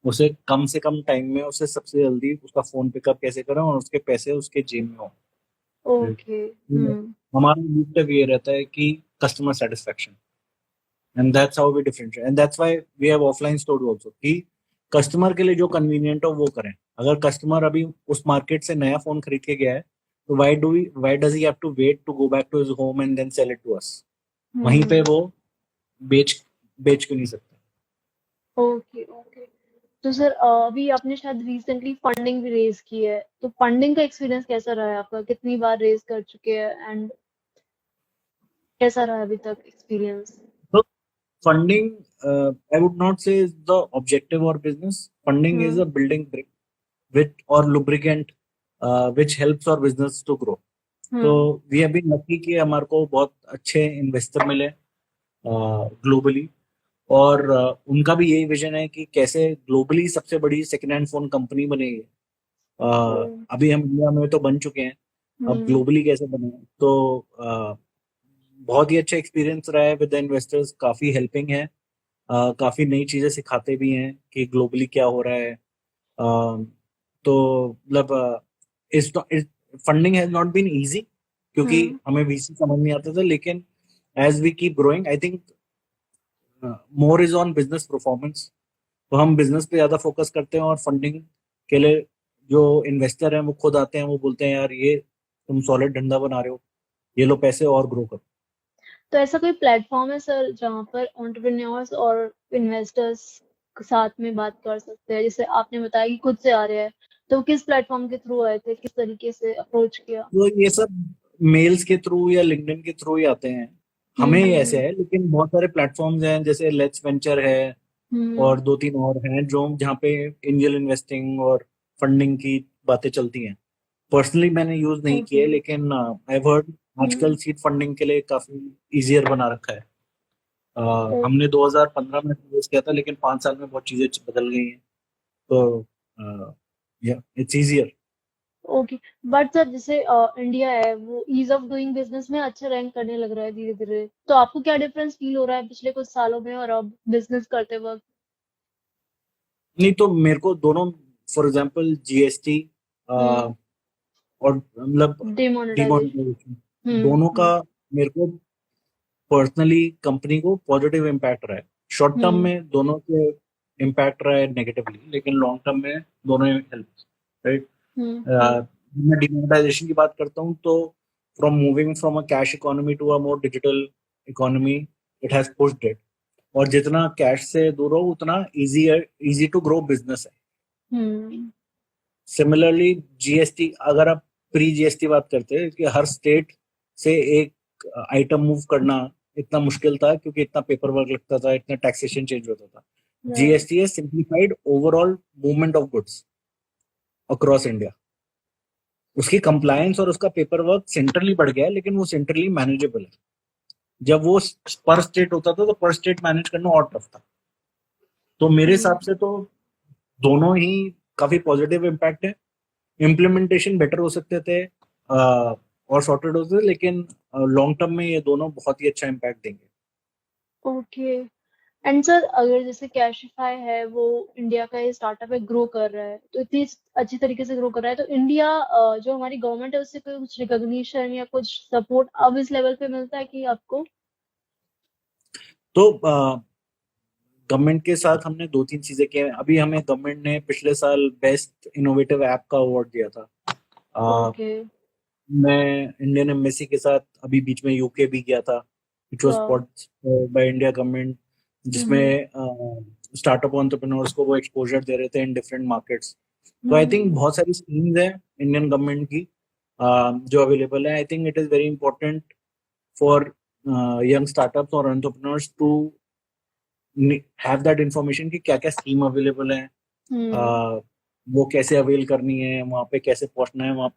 उसे कम से कम टाइम में उसे सबसे जल्दी उसका फोन पिकअप कैसे करें और उसके पैसे उसके जेब में हो। Right? ओके। हम्म। हमारा मोटिव ये रहता है कि customer satisfaction. And that's how we differentiate and that's why we have offline store also कि कस्टमर के लिए जो कन्वीनियंट हो वो करें। अगर कस्टमर अभी उस मार्केट से नया फोन खरीद के गया है तो why does he have to wait to go back to his home and then sell it to us. वहीं पे हम्म। वो बेच बेच क्यों नहीं सकते। Okay, okay. तो सर अभी आपने शायद रिसेंटली फंडिंग भी रेज की है, तो फंडिंग का एक्सपीरियंस कैसा रहा है आपका? कितनी बार रेज कर चुके हैं एंड कैसा रहा अभी तक एक्सपीरियंस? तो फंडिंग आई वुड नॉट से इज द ऑब्जेक्टिव और business. Funding is hmm, a building brick with और लुब्रिकेंट विच हेल्प्स और बिजनेस टू ग्रो। तो हम्म, वी हैव बीन लकी कि हमारे को बहुत अच्छे इन्वेस्टर मिले ग्लोबली। और उनका भी यही विजन है कि कैसे ग्लोबली सबसे बड़ी सेकेंड हैंड फोन कंपनी बनेगी। अभी हम इंडिया में तो बन चुके हैं, अब हम्म। ग्लोबली कैसे बने। तो बहुत ही अच्छा एक्सपीरियंस रहा है विद द इन्वेस्टर्स, काफी हेल्पिंग है। काफी नई चीजें सिखाते भी हैं कि ग्लोबली क्या हो रहा है। तो मतलब इस funding has not been easy क्योंकि हम्म। हमें वीसी समझ नहीं आता था। लेकिन as we keep growing I think more is on business performance. तो हम बिजनेस पे ज्यादा फोकस करते हैं और फंडिंग के लिए जो इन्वेस्टर हैं वो खुद आते हैं, वो बोलते हैं यार ये तुम सॉलिड धंधा बना रहे हो, ये लो पैसे और ग्रो करो। तो ऐसा कोई प्लेटफॉर्म है सर जहाँ पर एंटरप्रेन्योर्स और इन्वेस्टर्स साथ में बात कर सकते हैं? जैसे आपने बताया कि खुद से आ रहे हैं, तो किस प्लेटफॉर्म के थ्रू आए थे, किस तरीके से अप्रोच किया? तो ये सब मेल्स के थ्रू या लिंक्डइन के थ्रू ही आते हैं। हमें ही ऐसे हम्म, है, लेकिन बहुत सारे प्लेटफॉर्म्स हैं जैसे लेट्स वेंचर है हम्म। और दो तीन और हैं जो जहाँ पे एंजल इन्वेस्टिंग और फंडिंग की बातें चलती हैं। पर्सनली मैंने यूज नहीं किया ओके। है, लेकिन आई हर्ड आजकल हम्म। सीड फंडिंग के लिए काफी इजियर बना रखा है। ओ- हमने 2015 में यूज किया था लेकिन 5 साल में बहुत चीजें बदल गई हैं। तो या it's easier. Okay. But sir जैसे इंडिया है वो ईज ऑफ डूइंग बिजनेस में अच्छा रैंक करने लग रहा है धीरे धीरे, तो आपको क्या डिफरेंस फील हो रहा है पिछले कुछ सालों में और अब बिजनेस करते वक्त? नहीं तो मेरे को दोनों, फॉर एग्जांपल जीएसटी हम्म। और मतलब डिमोनेटाइजेशन। डिमोनेटाइजेशन, दोनों का हम्म, मेरे को पर्सनली कंपनी को पॉजिटिव इम्पैक्ट रहा है। शॉर्ट टर्म हम्म, में दोनों के इम्पैक्ट रहा है नेगेटिवली, लेकिन लॉन्ग टर्म में दोनों हेल्प, राइट। हम्म, मैं डिमोनेटाइजेशन की बात करता हूँ तो from moving from a cash economy to a more digital economy, it has pushed it. और जितना कैश से दूर हो उतना easy easy to grow business है। हम्म। सिमिलरली जीएसटी, अगर आप प्री जीएसटी बात करते हैं कि हर स्टेट से एक आइटम मूव करना इतना मुश्किल था क्योंकि इतना पेपर वर्क लगता था, इतना टैक्सेशन चेंज होता था। Right. GST has simplified overall movement of goods across India. उसकी कंप्लायंस और उसका पेपर वर्क सेंट्रली बढ़ गया है, लेकिन वो सेंट्रली मैनेजेबल है। जब वो पर स्टेट होता था तो पर स्टेट मैनेज करना और टफ था। तो मेरे हिसाब से तो दोनों ही काफी पॉजिटिव इम्पैक्ट है। इम्प्लीमेंटेशन बेटर हो सकते थे और सॉर्टेड होते थे, लेकिन लॉन्ग टर्म में ये दोनों बहुत ही अच्छा इम्पैक्ट देंगे। ओके। एंड सर, अगर जैसे कैशिफाई है वो इंडिया का ये स्टार्टअप है, ग्रो कर रहा है, तो इतनी अच्छी तरीके से ग्रो कर रहा है, तो इंडिया जो हमारी गवर्नमेंट है उससे कोई कुछ रिकॉग्निशन या कुछ सपोर्ट अब इस लेवल पे मिलता है कि आपको? तो गवर्नमेंट के साथ हमने 2-3 चीजें की हैं। अभी हमें गवर्नमेंट ने पिछले साल बेस्ट इनोवेटिव ऐप का अवार्ड दिया था। ओके। मैं इंडियन एम्बेसी के साथ अभी बीच में यूके भी गया था, विच वाज वाह। स्पॉन्सर्ड बाय इंडिया गवर्नमेंट, जिसमें स्टार्टअप एंटरप्रेन्योर्स को वो एक्सपोजर दे रहे थे इन डिफरेंट मार्केट्स। तो आई थिंक बहुत सारी स्कीम्स हैं इंडियन गवर्नमेंट की जो अवेलेबल है। I think it is very important for young startups और entrepreneurs to have that information कि क्या क्या स्कीम अवेलेबल है, वो कैसे अवेल करनी है, वहाँ पे कैसे पहुंचना है वहाँ।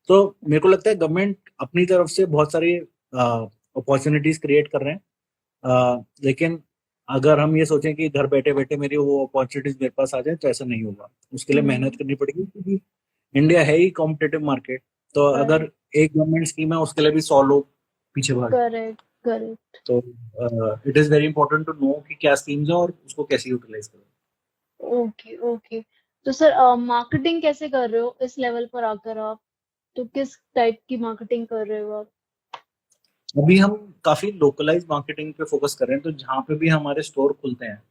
तो मेरे को लगता है गवर्नमेंट अपनी तरफ से बहुत सारी अपॉर्चुनिटीज क्रिएट कर रहे हैं, लेकिन अगर हम ये सोचें कि घर बैठे बैठे मेरी वो अपॉर्चुनिटीज मेरे पास आ जाए तो ऐसा नहीं होगा। उसके लिए मेहनत करनी पड़ेगी, क्योंकि इंडिया है ही कॉम्पिटेटिव मार्केट। तो अगर एक गवर्नमेंट स्कीम है उसके लिए भी 100 लोग पीछे भाग। Correct, correct. तो it is very important to know कि क्या स्कीम्स है और उसको कैसे यूटिलाइज करें। Okay, okay. तो सर, मार्केटिंग कैसे कर रहे हो इस लेवल पर आकर आप? तो किस टाइप की मार्केटिंग कर रहे हो आप? अभी हम काफी लोकलाइज मार्केटिंग पे फोकस कर रहे हैं। तो जहाँ पे भी हमारे स्टोर खुलते हैं,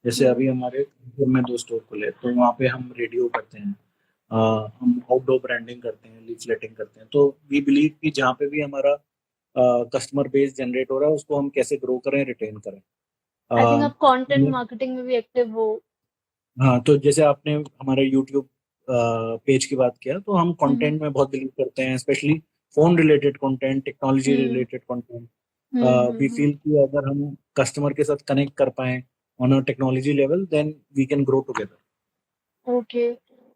जैसे अभी हमारे घर में 2 स्टोर खुले, तो वहाँ पे हम रेडियो करते हैं, हम आउटडोर ब्रांडिंग करते हैं, लीफलेटिंग करते हैं। तो वी बिलीव कि जहाँ पे भी हमारा कस्टमर बेस जनरेट हो रहा है उसको हम कैसे ग्रो करें, रिटेन करें। आई थिंक आप कंटेंट ये- मार्केटिंग में भी एक्टिव हो। हाँ, तो जैसे आपने हमारे यूट्यूब पेज की बात किया, तो हम कंटेंट में बहुत बिलीव करते हैं, specially phone related content, technology related content. We feel कि अगर हम कस्टमर के साथ कनेक्ट कर पाए on a technology level, then we can grow together. Okay.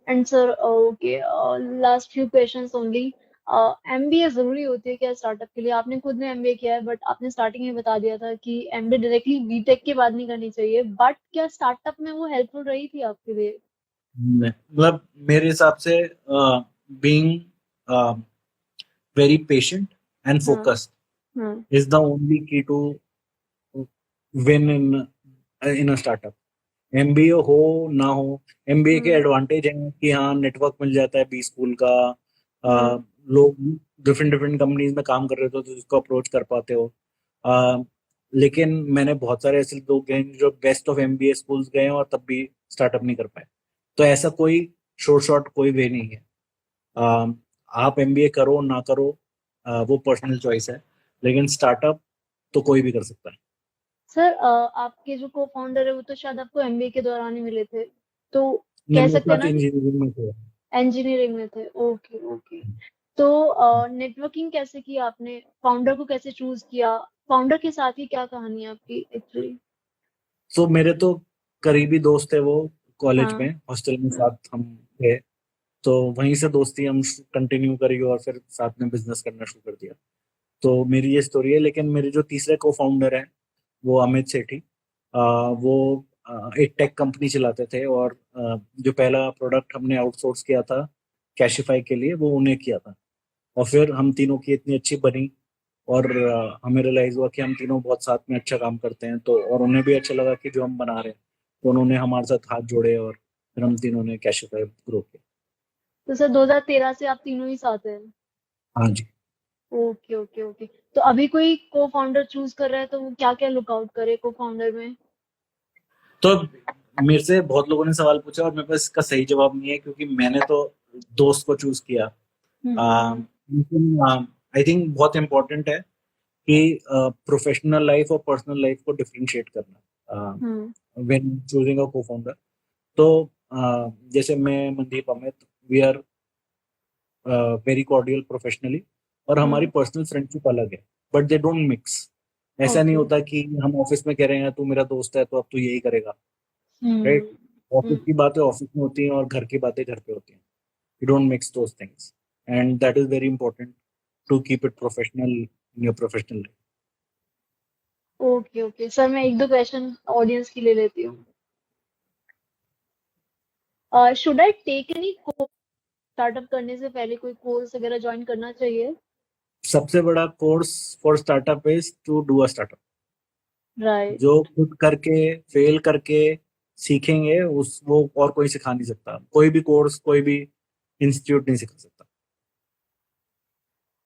And sir, okay, last few questions only. MBA जरूरी होती है क्या स्टार्टअप के लिए? आपने खुद ने एमबीए किया है, बट आपने स्टार्टिंग में बता दिया था कि एमबीए डायरेक्टली बीटेक के बाद नहीं करनी चाहिए, बट क्या स्टार्टअप में वो हेल्पफुल रही थी आपके लिए? मतलब मेरे हिसाब से बीइंग वेरी पेशेंट एंड हाँ, फोकस्ड हाँ। Is the only key to win in a startup. MBA हो ना हो, एमबीए के एडवांटेज हैं कि हाँ, नेटवर्क मिल जाता है बी स्कूल का, लोग डिफरेंट डिफरेंट कंपनीज में काम कर रहे थे तो उसको अप्रोच कर पाते हो। लेकिन मैंने बहुत सारे ऐसे लोग हैं जो बेस्ट ऑफ एमबीए स्कूल्स गए हैं और तब भी स्टार्टअप नहीं कर पाए। तो ऐसा कोई शॉर्ट कोई वे नहीं है। आप एमबीए करो ना करो, वो पर्सनल चॉइस है, लेकिन स्टार्टअप तो कोई भी कर सकता है। सर, आपके जो को फाउंडर है वो तो शायद आपको एमबीए के दौरान ही मिले थे, तो नहीं, कह मेरे सकते हैं साथ ना कि इंजीनियरिंग में थे। इंजीनियरिंग में थे। Okay, okay. तो नेटवर्किंग कैसे की आपने? फाउंडर को कैसे चूज किया? फाउंडर के साथ ही क्या कहानी है आपकी एक्चुअली? तो मेरे तो करीबी दोस्त थे वो, कॉलेज हाँ, में हॉस्टल में हाँ। साथ हम थे। तो वहीं से दोस्ती हम कंटिन्यू करी और फिर साथ में बिजनेस करना शुरू कर दिया। तो मेरी ये स्टोरी है। लेकिन मेरे जो तीसरे को फाउंडर हैं वो अमित सेठी, वो एक टेक कंपनी चलाते थे, और जो पहला प्रोडक्ट हमने आउटसोर्स किया था कैशिफाई के लिए, वो उन्हें किया था। और फिर हम तीनों की इतनी अच्छी बनी, और हमें रियलाइज हुआ कि हम तीनों बहुत साथ में अच्छा काम करते हैं, तो और उन्हें भी अच्छा लगा कि जो हम बना रहे हैं। तो उन्होंने हमारे साथ हाथ जोड़े और फिर हम तीनों ने कैशिफाई ग्रो किया। तो सर, 2013 से आप तीनों ही साथ हैं? हाँ जी। Okay, okay, okay. तो अभी कोई को फाउंडर चूज कर रहा है तो वो क्या क्या लुकआउट करे को फाउंडर में? तो मेरे से बहुत लोगों ने सवाल पूछा और मेरे पास इसका सही जवाब नहीं है, क्योंकि मैंने तो दोस्त को चूज किया। लेकिन आई थिंक बहुत इम्पोर्टेंट है कि प्रोफेशनल लाइफ और पर्सनल लाइफ को डिफरेंशिएट करना हम्म, व्हेन चूजिंग अ को फाउंडर। तो जैसे मैं, Mandeep, Amit, we are very cordial professionally, और हमारी हम्म, पर्सनल फ्रेंडशिप अलग है, बट दे डोंट मिक्स। ऐसा नहीं ओके। होता कि हम ऑफिस में कह रहे हैं तू मेरा दोस्त है तो अब तू यही करेगा, हम्म। राइट? ऑफिस की बातें ऑफिस में होती हैं और घर की बातें घर पे होती हैं. You don't mix those things, and that is very important to keep it professional in your professional life. Okay okay sir, मैं एक दो क्वेश्चन ऑडियंस के लिए लेती हूँ। Should I take any course startup करने से पहले? कोई कोर्स वगैरह ज्वाइन करना चाहिए? सबसे बड़ा course for startup is to do a startup. Right. जो खुद करके फेल करके सीखेंगे उस वो और कोई सिखा नहीं सकता. कोई भी कोर्स कोई भी इंस्टीट्यूट नहीं सिखा सकता.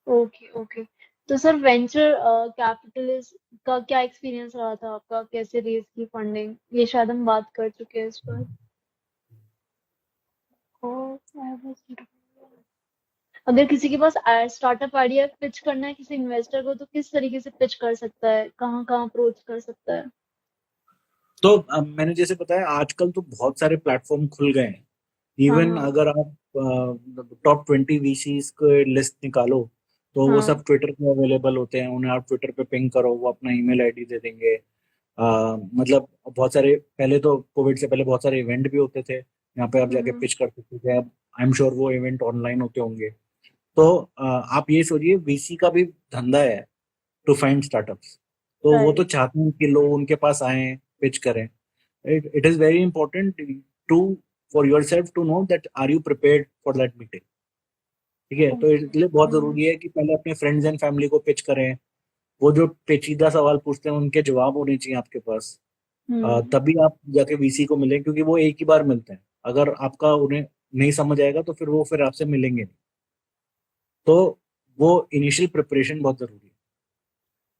Okay okay. तो सर वेंचर कैपिटलिस्ट का क्या एक्सपीरियंस रहा था आपका? कैसे रेज की फंडिंग? ये शायद हम बात कर चुके हैं इस पर। अगर किसी के पास स्टार्टअप आइडिया पिच करना है किसी इन्वेस्टर को, तो किस तरीके से पिच कर सकता है? कहाँ कहाँ अप्रोच कर सकता है? तो मैंने जैसे बताया आजकल तो बहुत सारे प्लेटफॉर्म खुल गए हैं. हाँ इवन हाँ अगर आप टॉप 20 वीसीज के लिस्ट निकालो तो वो हाँ। सब ट्विटर पे अवेलेबल होते हैं. उन्हें आप ट्विटर पे पिंग करो, वो अपना ईमेल आईडी दे देंगे. मतलब बहुत सारे पहले तो कोविड से पहले बहुत सारे इवेंट भी होते थे यहाँ पे आप जाके हम्म पिच कर सकते थे. अब आई एम श्योर वो इवेंट ऑनलाइन होते होंगे. तो आप ये सोचिए वीसी का भी धंधा है टू फाइंड स्टार्टअप्स. तो वो तो राइट। चाहते हैं कि लोग उनके पास आए पिच करें. It is very important to for yourself to know that are you prepared for that meeting. ठीक है, तो ओके। इसलिए बहुत जरूरी है कि पहले अपने फ्रेंड्स एंड फैमिली को पिच करें. वो जो पेचीदा सवाल पूछते हैं उनके जवाब होने चाहिए आपके पास. हम्म। तभी आप जाके वीसी को मिलें क्योंकि वो एक ही बार मिलते हैं. अगर आपका उन्हें नहीं समझ आएगा तो फिर वो फिर आपसे मिलेंगे नहीं. तो वो इनिशियल प्रिपरेशन बहुत जरूरी है.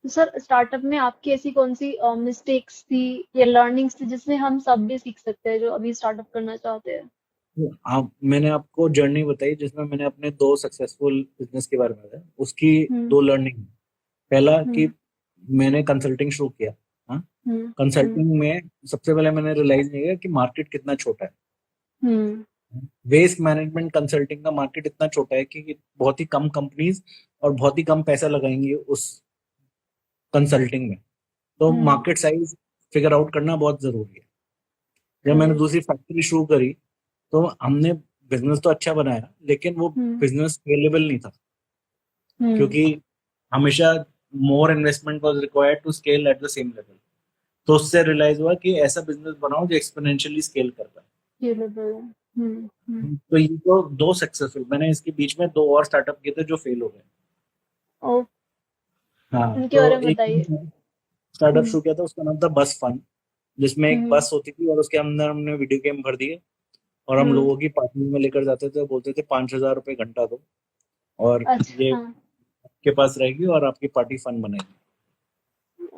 तो सर स्टार्टअप में आपकी ऐसी कौन सी मिस्टेक्स थी या लर्निंग्स थी जिससे हम सब भी सीख सकते हैं जो अभी स्टार्टअप करना चाहते हैं? तो आप मैंने आपको जर्नी बताई जिसमें मैंने अपने दो सक्सेसफुल बिजनेस के बारे में बताया. उसकी हम्म दो लर्निंग. पहला कि हम्म मैंने कंसल्टिंग शुरू किया. हाँ, हम्म कंसल्टिंग में सबसे पहले मैंने रियलाइज नहीं किया कि मार्केट कितना छोटा है. हम्म वेस्ट मैनेजमेंट कंसल्टिंग का मार्केट इतना छोटा है कि बहुत ही कम कंपनीज और बहुत ही कम पैसा लगाएंगे उस कंसल्टिंग में. तो हम्म मार्केट साइज फिगर आउट करना बहुत जरूरी है. जब मैंने करेक्ट। दूसरी फैक्ट्री शुरू करी तो हमने बिजनेस तो अच्छा बनाया लेकिन वो हम्म बिजनेस स्केलेबल नहीं था. हम्म क्योंकि हमेशा more investment was required to scale at the same level. तो उससे रियलाइज हुआ कि ऐसा बिजनेस बनाओ जो एक्सपोनेंशियली स्केल कर पाए. ये लेवल। हम्म। तो ये तो दो सक्सेसफुल. मैंने इसके बीच में दो और स्टार्टअप किए थे जो फेल हो गए. ओ, हाँ, उनके बारे तो में एक बताइए। स्टार्टअप हम्म शुरू किया था उसका नाम था बस फन. जिसमें एक हम्म बस होती थी और उसके अंदर हमने वीडियो गेम भर दिए और हम हम्म लोगों की पार्टी में लेकर जाते थे. बोलते थे 5,000 रुपये घंटा दो और अच्छा ये हाँ। आपके पास रहेगी और आपकी पार्टी फन बनेगी.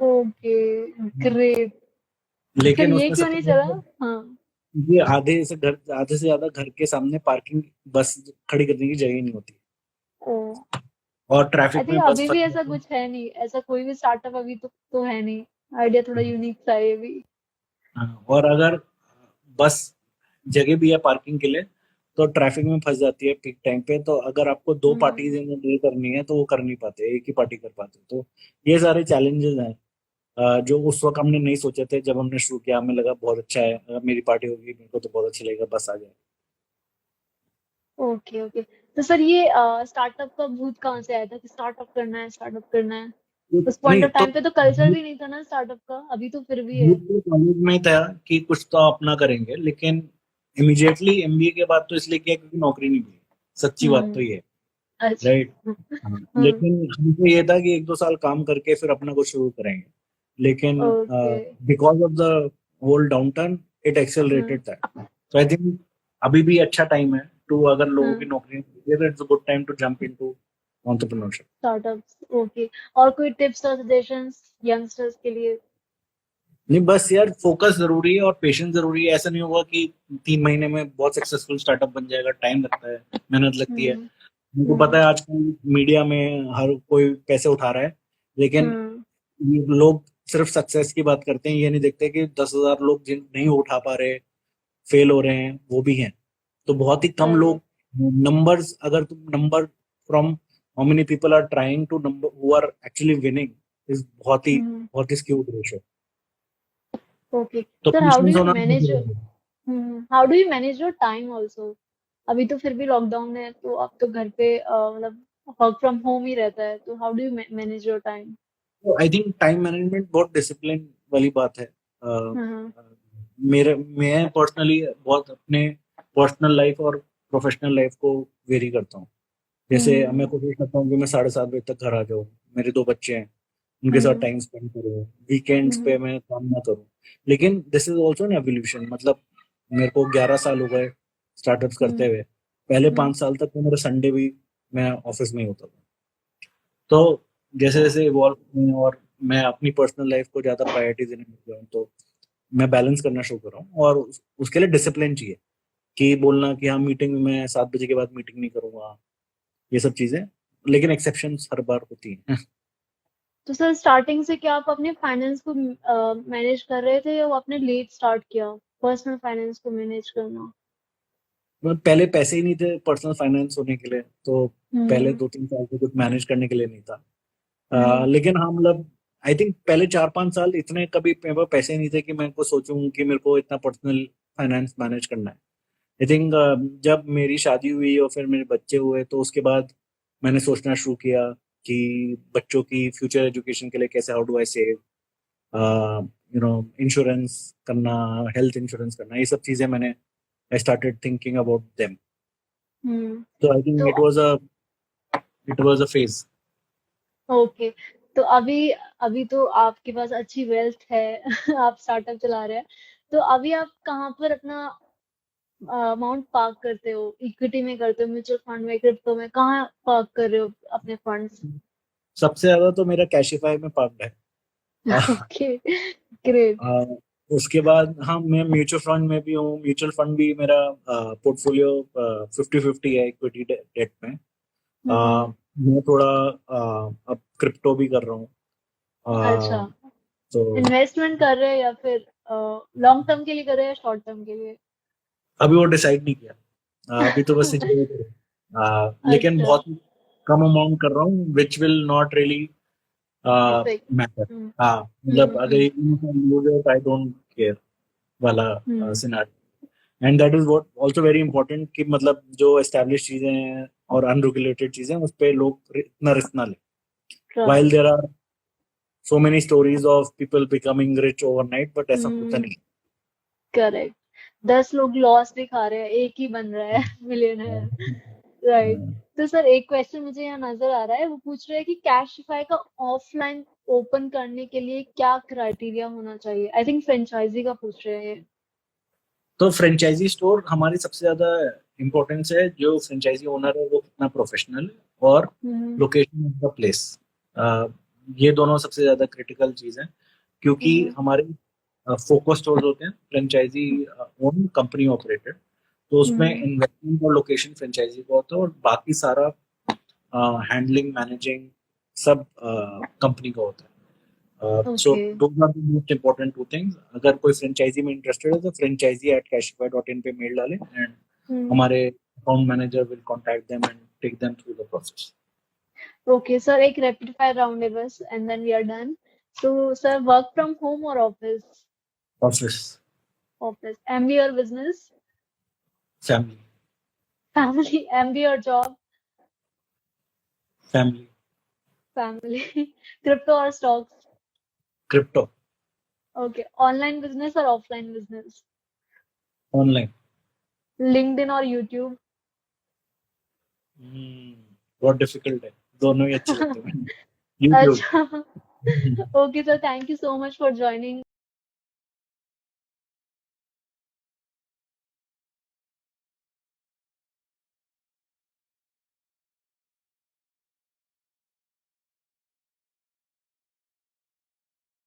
ओके। ग्रेट। फिर लेकिन ये उसमें क्यों सबसे नहीं चला? बड़ा हाँ। ये आधे से ज्यादा घर के सामने पार्किंग बस खड़ी करने की जगह ही नहीं होती ओ, और आई ट्रैफिक थिंक में बस अभी फंस भी ऐसा जाती है. कुछ है नहीं, ऐसा कोई भी स्टार्टअप अभी तो है नहीं। आइडिया थोड़ा यूनिक था ये भी। हाँ, और अगर बस जगह भी है पार्किंग के लिए तो ट्रैफिक में फंस जाती है पीक टाइम पे. तो अगर आपको दो पार्टीज हम्म डील करनी है तो वो कर नहीं पाते, एक ही पार्टी कर पाते. तो ये सारे चैलेंजेस हैं जो उस वक्त हमने नहीं सोचे थे. जब हमने शुरू किया हमें लगा बहुत अच्छा है, अगर मेरी पार्टी होगी मेरे को तो बहुत अच्छा लगेगा, बस आ जाए. Okay okay. तो सर ये स्टार्टअप का भूत कहाँ से आया था कि स्टार्टअप करना है, स्टार्टअप करना है? उस पॉइंट नहीं ऑफ तो टाइम पे तो कल्चर भी नहीं था ना स्टार्टअप का, अभी तो फिर भी है। कॉलेज में ही था कि कुछ तो अपना करेंगे लेकिन इमीडिएटली एमबीए के बाद तो इसलिए किया क्योंकि नौकरी नहीं मिली. सच्ची बात तो हम्म। ये है. राइट. अच्छा। हम्म। लेकिन हमको ये था कि 1-2 साल काम करके फिर अपना कुछ शुरू करेंगे. लेकिन okay. Because of the whole downturn it hmm accelerated that. तो आई थिंक अभी भी अच्छा टाइम है टू अगर लोगों की हम्म। नौकरी नहीं है it's a good time to jump into entrepreneurship. Startups. Okay. और कोई टिप्स और सजेशंस यंगस्टर्स के लिए? नहीं बस यार फोकस जरूरी है और पेशेंस जरूरी है. ऐसा नहीं होगा कि 3 महीने में बहुत सक्सेसफुल स्टार्टअप बन जाएगा. टाइम लगता है, मेहनत लगती है. हम्म मुझको पता हम्म है आजकल मीडिया में हर कोई पैसे उठा रहा है लेकिन हम्म ये लोग सिर्फ सक्सेस की बात करते हैं. ये नहीं देखते कि 10,000 लोग जिन नहीं उठा पा रहे, फेल हो रहे हैं, वो भी हैं. तो बहुत ही कम लोग. करेक्ट। नंबर्स अगर तुम number from how many people are trying to number who are actually winning, is बहुत ही हम्म, स्क्यूड रेशियो। ओके तो सर, पेशेंस होना बहुत जरूरी है। How do you manage your time also? अभी तो फिर भी लॉकडाउन है, तो अब तो घर पे मतलब वर्क फ्रॉम होम ही रहता है, तो how do you manage your time? तो आई थिंक टाइम मैनेजमेंट बहुत डिसिप्लिन वाली बात है। हम्म मेरे मैं पर्सनली बहुत अपने पर्सनल लाइफ और प्रोफेशनल लाइफ को वेरी करता हूँ। जैसे मैं हम्म कोशिश करता हूँ कि मैं 7:30 बजे तक घर आ जाऊँ। मेरे 2 बच्चे हैं, उनके साथ हम्म टाइम स्पेंड करूँ, वीकेंड्स पे हम्म मैं काम ना करूँ। लेकिन this is also an evolution, मतलब मेरे को 11 साल हो गए स्टार्टअप्स करते हम्म हुए। पहले हम्म 5 साल तक तो मेरा संडे भी मैं ऑफिस में ही होता था। तो जैसे जैसे इवॉल्व हुए और मैं अपनी पर्सनल लाइफ को ज़्यादा प्रायोरिटी देने लग गया हूँ, तो मैं बैलेंस करना शुरू कर रहा हूँ। और उसके लिए डिसिप्लिन चाहिए कि बोलना कि हाँ, मीटिंग में मैं 7 बजे के बाद मीटिंग नहीं करूंगा, ये सब चीजें। लेकिन एक्सेप्शंस हर बार होती हैं। तो सर, स्टार्टिंग से क्या आप अपने फाइनेंस को मैनेज कर रहे थे, या वो आपने लेट स्टार्ट किया पर्सनल फाइनेंस को मैनेज करना? पहले पैसे ही नहीं थे पर्सनल फाइनेंस होने के लिए, तो पहले हम्म 2-3 साल से कुछ मैनेज करने के लिए नहीं था। हम्म लेकिन हाँ, मतलब आई थिंक पहले 4-5 साल इतने कभी मेरे पास पैसे नहीं थे कि मैं को सोचूं कि मेरे को इतना पर्सनल फाइनेंस मैनेज करना है। आई थिंक जब मेरी शादी हुई और फिर मेरे बच्चे हुए, तो उसके बाद मैंने सोचना शुरू किया कि बच्चों की फ्यूचर एजुकेशन के लिए कैसे, how do I save, insurance करना, हेल्थ इंश्योरेंस करना, ये सब चीजें मैंने I started thinking about them. Hmm तो आई थिंक तो it was a phase. Okay, तो अभी अभी तो आपके पास अच्छी वेल्थ है। आप स्टार्टअप चला रहे हैं, तो अभी आप कहाँ पर अपना अमाउंट पार्क करते हो? इक्विटी में करते हो, म्यूचुअल फंड में, क्रिप्टो में? कहाँ पार्क कर रहे हो अपने फंड्स? सबसे ज्यादा तो मेरा कैशिफाई में पार्कड है। Okay, great. आ, उसके बाद हाँ, मैं म्यूचुअल फंड में भी हूँ। म्यूचुअल फंड भी मेरा पोर्टफोलियो 50-50 है इक्विटी डेट में। आ, मैं थोड़ा अब क्रिप्टो भी कर रहा हूँ। अच्छा, आ, तो इन्वेस्टमेंट कर रहे हैं या फिर लॉन्ग टर्म के लिए कर रहे हैं या शॉर्ट टर्म के लिए? अभी वो डिसाइड नहीं किया। अभी तो बस enjoy कर रहा हूँ। लेकिन अच्छा, बहुत कम अमाउंट कर रहा हूँ, which will not really effect. Matter. Hmm हाँ, मतलब अगर hmm use it, I don't care वाला hmm scenario. And that is what also very important कि मतलब जो एस्टेब्लिश चीजें हैं और अनरेगुलेटेड चीजें, उस पे लोग इतना रिस्क ना लें। Right. While there are so many stories of people becoming rich overnight, but ऐसा होता नहीं। करेक्ट। 10 लोग लॉस भी खा रहे हैं, एक ही बन रहा है मिलियनर। राइट। तो सर, एक क्वेश्चन मुझे यहाँ नजर आ रहा है, वो पूछ रहे हैं कि कैशफाई का ऑफलाइन ओपन करने के लिए क्या क्राइटेरिया होना चाहिए? आई थिंक फ्रेंचाइजी का पूछ रहे हैं। तो फ्रेंचाइजी स्टोर हमारी सबसे ज्यादा इम्पोर्टेंस है। जो फ्रेंचाइजी ओनर है वो कितना प्रोफेशनल है, और हम्म लोकेशन ऑफ द प्लेस। ये दोनों सबसे ज्यादा क्रिटिकल चीज है, क्योंकि हम्म हमारे फोकस स्टोर्स होते हैं फ्रेंचाइजी ओन, कंपनी ऑपरेटेड। तो उसमें हम्म इन्वेस्टमेंट और लोकेशन फ्रेंचाइजी का होता है, और बाकी सारा हैंडलिंग, मैनेजिंग सब कंपनी का होता है। So okay. Those are the most important two things. अगर कोई फ्रेंचाइजी में इंटरेस्टेड है तो franchisee@cashify.in पे मेल डालें, एंड हम्म हमारे account manager will contact them and take them through the process. Okay sir, एक रैपिड फायर राउंड है बस, and then we are done. तो सर, वर्क फ्रॉम होम और ऑफिस? प्रोसेस। ऑफिस। एमबी और business? Family. Family. MBA और job? Family. Family. Crypto और stocks? Crypto. Okay, online business और offline business? Online. LinkedIn और YouTube? बहुत difficult है, दोनों ही अच्छे लगते हैं। यूट्यूब। अच्छा। Okay sir, thank you so much for joining.